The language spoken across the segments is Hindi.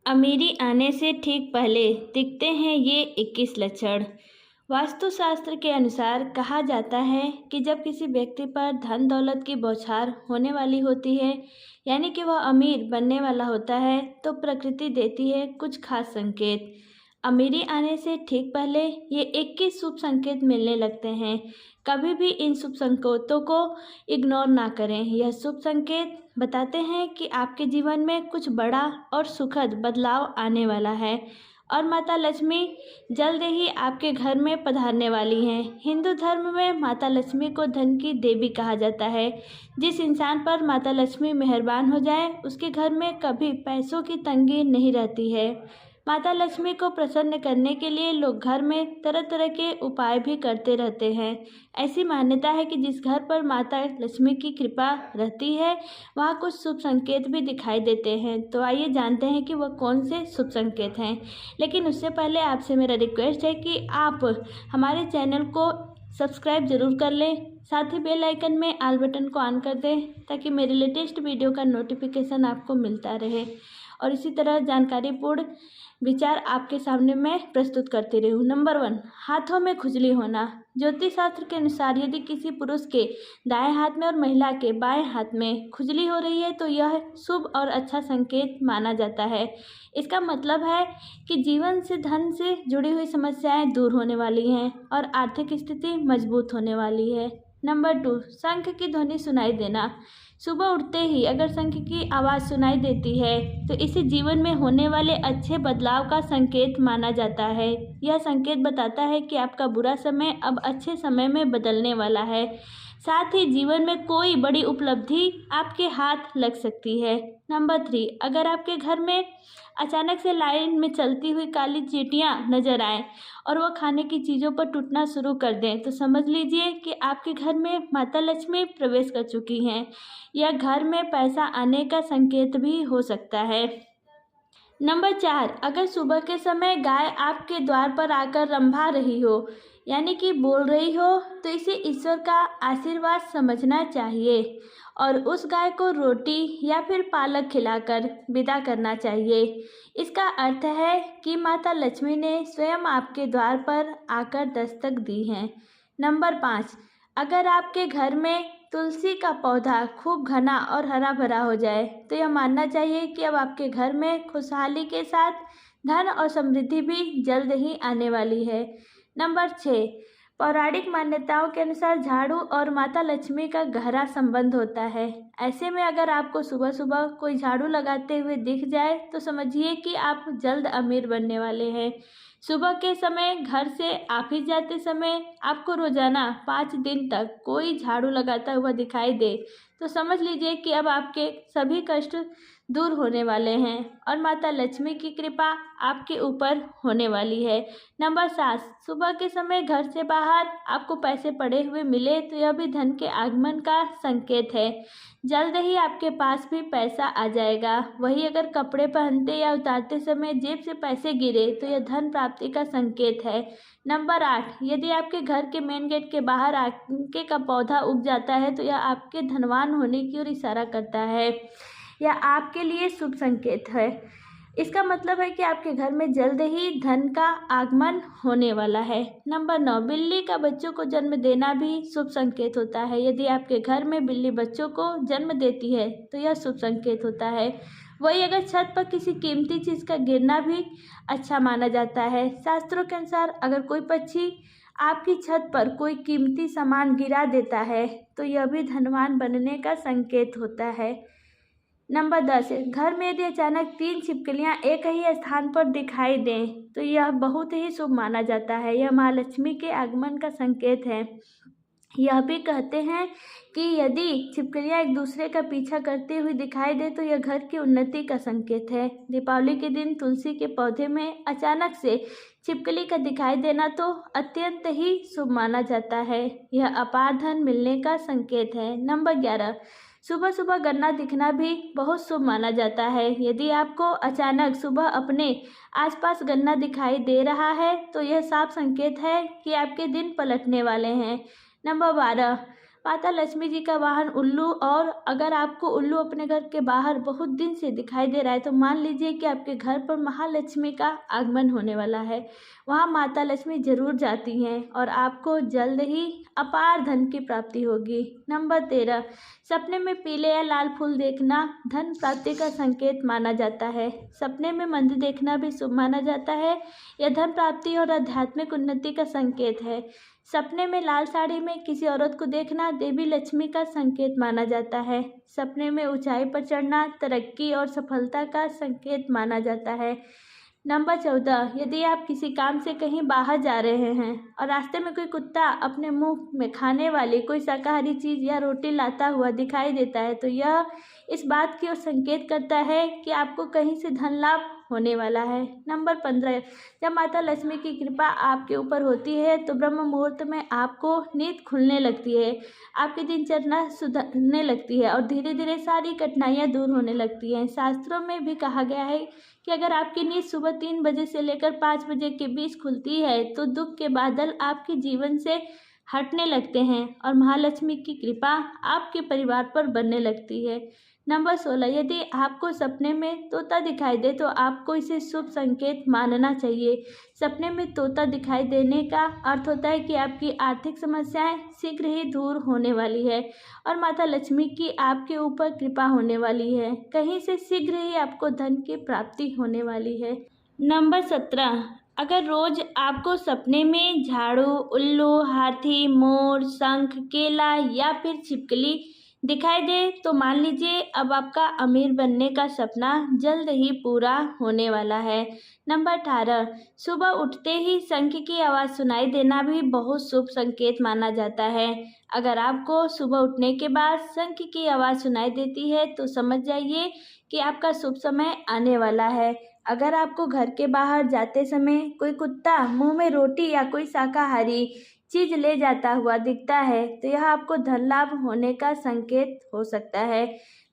अमीरी आने से ठीक पहले दिखते हैं ये 21 लक्षण। वास्तुशास्त्र के अनुसार कहा जाता है कि जब किसी व्यक्ति पर धन दौलत की बौछार होने वाली होती है, यानी कि वह अमीर बनने वाला होता है, तो प्रकृति देती है कुछ खास संकेत। अमीरी आने से ठीक पहले ये 21 शुभ संकेत मिलने लगते हैं। कभी भी इन शुभ संकेतों को इग्नोर ना करें। यह शुभ संकेत बताते हैं कि आपके जीवन में कुछ बड़ा और सुखद बदलाव आने वाला है और माता लक्ष्मी जल्द ही आपके घर में पधारने वाली हैं। हिंदू धर्म में माता लक्ष्मी को धन की देवी कहा जाता है। जिस इंसान पर माता लक्ष्मी मेहरबान हो जाए, उसके घर में कभी पैसों की तंगी नहीं रहती है। माता लक्ष्मी को प्रसन्न करने के लिए लोग घर में तरह तरह के उपाय भी करते रहते हैं। ऐसी मान्यता है कि जिस घर पर माता लक्ष्मी की कृपा रहती है, वहाँ कुछ शुभ संकेत भी दिखाई देते हैं। तो आइए जानते हैं कि वह कौन से शुभ संकेत हैं। लेकिन उससे पहले आपसे मेरा रिक्वेस्ट है कि आप हमारे चैनल को सब्सक्राइब ज़रूर कर लें, साथ ही बेल आइकन में ऑल बटन को ऑन कर दें ताकि मेरे लेटेस्ट वीडियो का नोटिफिकेशन आपको मिलता रहे और इसी तरह जानकारीपूर्ण विचार आपके सामने मैं प्रस्तुत करती रहूँ। नंबर 1, हाथों में खुजली होना। ज्योतिष शास्त्र के अनुसार यदि किसी पुरुष के दाएं हाथ में और महिला के बाएं हाथ में खुजली हो रही है तो यह शुभ और अच्छा संकेत माना जाता है। इसका मतलब है कि जीवन से धन से जुड़ी हुई समस्याएं दूर होने वाली हैं और आर्थिक स्थिति मजबूत होने वाली है। नंबर 2, शंख की ध्वनि सुनाई देना। सुबह उठते ही अगर शंख की आवाज़ सुनाई देती है तो इसे जीवन में होने वाले अच्छे बदलाव का संकेत माना जाता है। यह संकेत बताता है कि आपका बुरा समय अब अच्छे समय में बदलने वाला है। साथ ही जीवन में कोई बड़ी उपलब्धि आपके हाथ लग सकती है। नंबर 3, अगर आपके घर में अचानक से लाइन में चलती हुई काली चींटियां नजर आएं और वह खाने की चीज़ों पर टूटना शुरू कर दें तो समझ लीजिए कि आपके घर में माता लक्ष्मी प्रवेश कर चुकी हैं। यह घर में पैसा आने का संकेत भी हो सकता है। नंबर 4, अगर सुबह के समय गाय आपके द्वार पर आकर रंभा रही हो, यानी कि बोल रही हो, तो इसे ईश्वर का आशीर्वाद समझना चाहिए और उस गाय को रोटी या फिर पालक खिलाकर विदा करना चाहिए। इसका अर्थ है कि माता लक्ष्मी ने स्वयं आपके द्वार पर आकर दस्तक दी है। नंबर 5, अगर आपके घर में तुलसी का पौधा खूब घना और हरा भरा हो जाए तो यह मानना चाहिए कि अब आपके घर में खुशहाली के साथ धन और समृद्धि भी जल्द ही आने वाली है। नंबर 6, पौराणिक मान्यताओं के अनुसार झाड़ू और माता लक्ष्मी का गहरा संबंध होता है। ऐसे में अगर आपको सुबह सुबह कोई झाड़ू लगाते हुए दिख जाए तो समझिए कि आप जल्द अमीर बनने वाले हैं। सुबह के समय घर से ऑफिस जाते समय आपको रोजाना 5 दिन तक कोई झाड़ू लगाता हुआ दिखाई दे तो समझ लीजिए कि अब आपके सभी कष्ट दूर होने वाले हैं और माता लक्ष्मी की कृपा आपके ऊपर होने वाली है। नंबर 7, सुबह के समय घर से बाहर आपको पैसे पड़े हुए मिले तो यह भी धन के आगमन का संकेत है। जल्द ही आपके पास भी पैसा आ जाएगा। वही अगर कपड़े पहनते या उतारते समय जेब से पैसे गिरे तो यह धन प्राप्ति का संकेत है। नंबर 8, यदि आपके घर के मेन गेट के बाहर आके का पौधा उग जाता है तो यह आपके धनवान होने की ओर इशारा करता है। यह आपके लिए शुभ संकेत है। इसका मतलब है कि आपके घर में जल्द ही धन का आगमन होने वाला है। नंबर 9, बिल्ली का बच्चों को जन्म देना भी शुभ संकेत होता है। यदि आपके घर में बिल्ली बच्चों को जन्म देती है तो यह शुभ संकेत होता है। वही अगर छत पर किसी कीमती चीज़ का गिरना भी अच्छा माना जाता है। शास्त्रों के अनुसार अगर कोई पक्षी आपकी छत पर कोई कीमती सामान गिरा देता है तो यह भी धनवान बनने का संकेत होता है। नंबर 10, घर में यदि अचानक 3 छिपकलियां एक ही स्थान पर दिखाई दें तो यह बहुत ही शुभ माना जाता है। यह माँ लक्ष्मी के आगमन का संकेत है। यह भी कहते हैं कि यदि छिपकलियां एक दूसरे का पीछा करती हुई दिखाई दे तो यह घर की उन्नति का संकेत है। दीपावली के दिन तुलसी के पौधे में अचानक से छिपकली का दिखाई देना तो अत्यंत ही शुभ माना जाता है। यह अपार धन मिलने का संकेत है। नंबर 11, सुबह सुबह गन्ना दिखना भी बहुत शुभ माना जाता है। यदि आपको अचानक सुबह अपने आसपास गन्ना दिखाई दे रहा है तो यह साफ संकेत है कि आपके दिन पलटने वाले हैं। नंबर 12, माता लक्ष्मी जी का वाहन उल्लू, और अगर आपको उल्लू अपने घर के बाहर बहुत दिन से दिखाई दे रहा है तो मान लीजिए कि आपके घर पर महालक्ष्मी का आगमन होने वाला है। वहाँ माता लक्ष्मी जरूर जाती हैं और आपको जल्द ही अपार धन की प्राप्ति होगी। नंबर 13, सपने में पीले या लाल फूल देखना धन प्राप्ति का संकेत माना जाता है। सपने में मंदिर देखना भी शुभ माना जाता है। यह धन प्राप्ति और आध्यात्मिक उन्नति का संकेत है। सपने में लाल साड़ी में किसी औरत को देखना देवी लक्ष्मी का संकेत माना जाता है। सपने में ऊंचाई पर चढ़ना तरक्की और सफलता का संकेत माना जाता है। नंबर 14, यदि आप किसी काम से कहीं बाहर जा रहे हैं और रास्ते में कोई कुत्ता अपने मुंह में खाने वाली कोई शाकाहारी चीज़ या रोटी लाता हुआ दिखाई देता है तो यह इस बात की ओर संकेत करता है कि आपको कहीं से धन लाभ होने वाला है। नंबर 15, जब माता लक्ष्मी की कृपा आपके ऊपर होती है तो ब्रह्म मुहूर्त में आपको नींद खुलने लगती है, आपकी दिनचर्या सुधरने लगती है और धीरे धीरे सारी कठिनाइयाँ दूर होने लगती हैं। शास्त्रों में भी कहा गया है कि अगर आपकी नींद सुबह 3 बजे से लेकर 5 बजे के बीच खुलती है तो दुख के बादल आपके जीवन से हटने लगते हैं और महालक्ष्मी की कृपा आपके परिवार पर बनने लगती है। नंबर 16, यदि आपको सपने में तोता दिखाई दे तो आपको इसे शुभ संकेत मानना चाहिए। सपने में तोता दिखाई देने का अर्थ होता है कि आपकी आर्थिक समस्याएं शीघ्र ही दूर होने वाली है और माता लक्ष्मी की आपके ऊपर कृपा होने वाली है। कहीं से शीघ्र ही आपको धन की प्राप्ति होने वाली है। नंबर 17, अगर रोज आपको सपने में झाड़ू, उल्लू, हाथी, मोर, शंख, केला या फिर छिपकली दिखाई दे तो मान लीजिए अब आपका अमीर बनने का सपना जल्द ही पूरा होने वाला है। नंबर 18, सुबह उठते ही शंख की आवाज़ सुनाई देना भी बहुत शुभ संकेत माना जाता है। अगर आपको सुबह उठने के बाद शंख की आवाज़ सुनाई देती है तो समझ जाइए कि आपका शुभ समय आने वाला है। अगर आपको घर के बाहर जाते समय कोई कुत्ता मुंह में रोटी या कोई शाकाहारी चीज ले जाता हुआ दिखता है तो यह आपको धन लाभ होने का संकेत हो सकता है।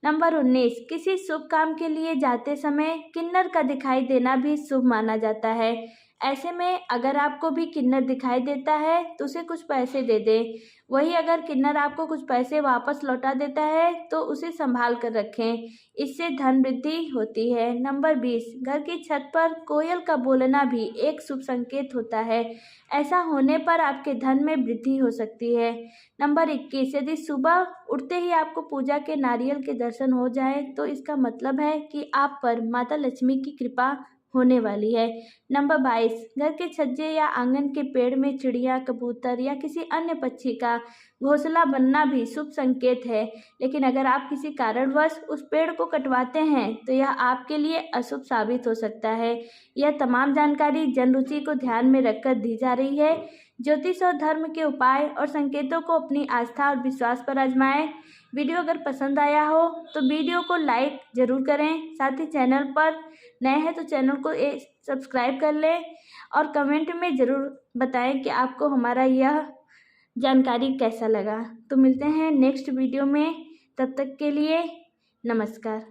नंबर 19, किसी शुभ काम के लिए जाते समय किन्नर का दिखाई देना भी शुभ माना जाता है। ऐसे में अगर आपको भी किन्नर दिखाई देता है तो उसे कुछ पैसे दे दें। वही अगर किन्नर आपको कुछ पैसे वापस लौटा देता है तो उसे संभाल कर रखें, इससे धन वृद्धि होती है। नंबर 20, घर की छत पर कोयल का बोलना भी एक शुभ संकेत होता है। ऐसा होने पर आपके धन में वृद्धि हो सकती है। नंबर 21, यदि सुबह उठते ही आपको पूजा के नारियल के दर्शन हो जाए तो इसका मतलब है कि आप पर माता लक्ष्मी की कृपा होने वाली है। नंबर 22, घर के छज्जे या आंगन के पेड़ में चिड़िया, कबूतर या किसी अन्य पक्षी का घोंसला बनना भी शुभ संकेत है, लेकिन अगर आप किसी कारणवश उस पेड़ को कटवाते हैं तो यह आपके लिए अशुभ साबित हो सकता है। यह तमाम जानकारी जन रुचि को ध्यान में रखकर दी जा रही है। ज्योतिष और धर्म के उपाय और संकेतों को अपनी आस्था और विश्वास पर आजमाएं। वीडियो अगर पसंद आया हो तो वीडियो को लाइक ज़रूर करें, साथ ही चैनल पर नए हैं तो चैनल को सब्सक्राइब कर लें और कमेंट में ज़रूर बताएं कि आपको हमारा यह जानकारी कैसा लगा। तो मिलते हैं नेक्स्ट वीडियो में, तब तक के लिए नमस्कार।